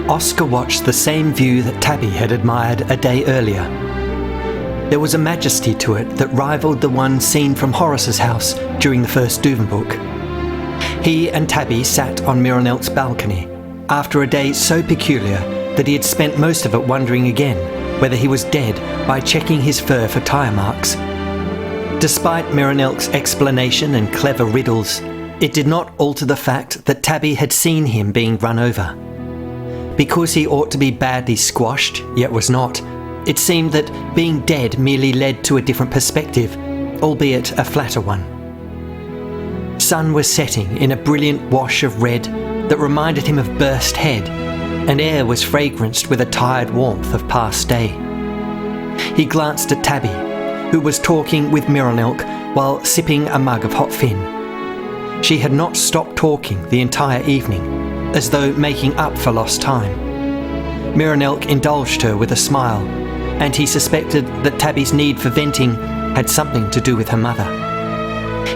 Oscar watched the same view that Tabby had admired a day earlier. There was a majesty to it that rivaled the one seen from Horace's house during the first Audiobook. He and Tabby sat on Mironelk's balcony after a day so peculiar that he had spent most of it wondering again whether he was dead by checking his fur for tire marks. Despite Mironelk's explanation and clever riddles, it did not alter the fact that Tabby had seen him being run over. Because he ought to be badly squashed, yet was not, it seemed that being dead merely led to a different perspective, albeit a flatter one. Sun was setting in a brilliant wash of red that reminded him of burst head, and air was fragranced with a tired warmth of past day. He glanced at Tabby, who was talking with Mironelk while sipping a mug of hot fin. She had not stopped talking the entire evening, as though making up for lost time. Mironelk indulged her with a smile, and he suspected that Tabby's need for venting had something to do with her mother.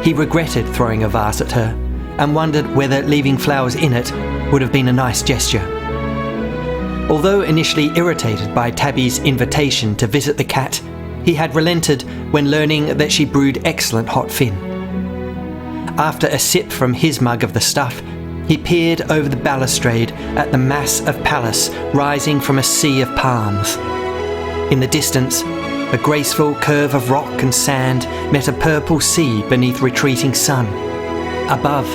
He regretted throwing a vase at her, and wondered whether leaving flowers in it would have been a nice gesture. Although initially irritated by Tabby's invitation to visit the cat, he had relented when learning that she brewed excellent hot fin. After a sip from his mug of the stuff, he peered over the balustrade at the mass of palace rising from a sea of palms. In the distance, a graceful curve of rock and sand met a purple sea beneath retreating sun. Above,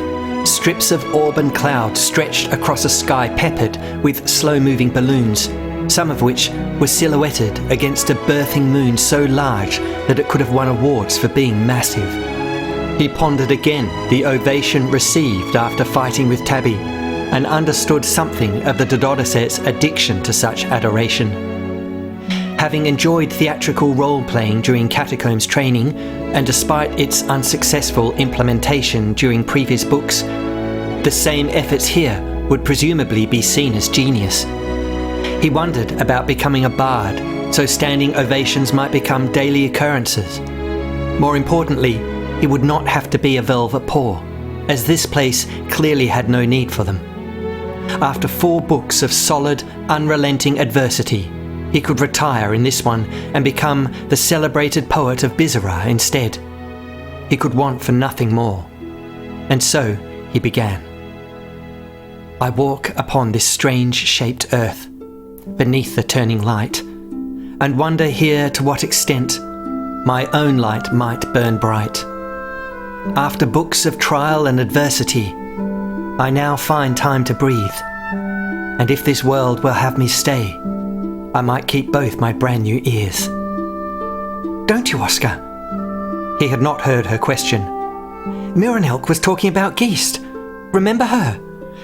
strips of auburn cloud stretched across a sky peppered with slow-moving balloons, some of which were silhouetted against a birthing moon so large that it could have won awards for being massive. He pondered again the ovation received after fighting with Tabby, and understood something of the Dodocet's addiction to such adoration. Having enjoyed theatrical role-playing during Catacombs training, and despite its unsuccessful implementation during previous books, the same efforts here would presumably be seen as genius. He wondered about becoming a bard, so standing ovations might become daily occurrences. More importantly, he would not have to be a velvet paw, as this place clearly had no need for them. After 4 books of solid, unrelenting adversity, he could retire in this one and become the celebrated poet of Bizarra instead. He could want for nothing more. And so he began. I walk upon this strange-shaped earth, beneath the turning light, and wonder here to what extent my own light might burn bright. After books of trial and adversity, I now find time to breathe, and if this world will have me stay, I might keep both my brand new ears. Don't you, Oscar? He had not heard her question. Mironelk was talking about Geest. Remember her?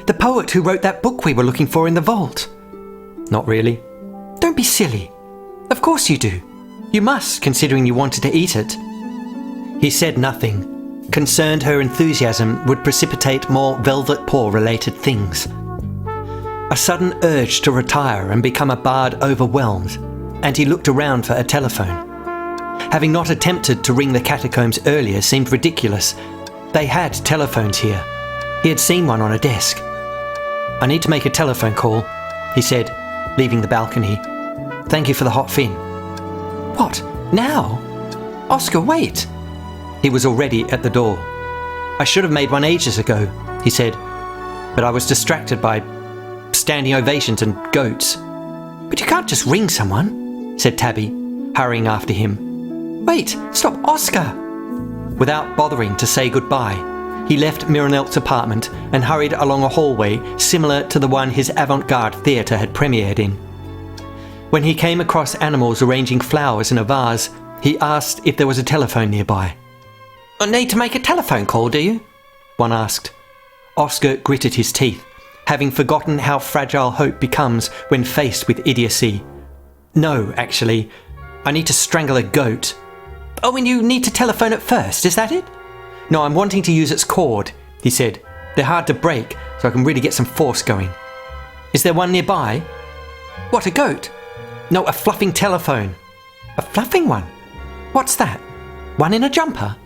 The poet who wrote that book we were looking for in the vault. Not really. Don't be silly. Of course you do. You must, considering you wanted to eat it. He said nothing, concerned her enthusiasm would precipitate more velvet paw-related things. A sudden urge to retire and become a bard overwhelmed, and he looked around for a telephone. Having not attempted to ring the catacombs earlier seemed ridiculous. They had telephones here. He had seen one on a desk. I need to make a telephone call, he said, leaving the balcony. Thank you for the hot fin. What? Now? Oscar, wait! He was already at the door. I should have made one ages ago, he said, but I was distracted by standing ovations and goats. But you can't just ring someone, said Tabby, hurrying after him. Wait, stop, Oscar! Without bothering to say goodbye, he left Mironelk's apartment and hurried along a hallway similar to the one his avant-garde theatre had premiered in. When he came across animals arranging flowers in a vase, he asked if there was a telephone nearby. I need to make a telephone call, do you? One asked. Oscar gritted his teeth, having forgotten how fragile hope becomes when faced with idiocy. No, actually. I need to strangle a goat. Oh, and you need to telephone it first, is that it? No, I'm wanting to use its cord, he said. They're hard to break, so I can really get some force going. Is there one nearby? What, a goat? No, a fluffing telephone. A fluffing one? What's that? One in a jumper?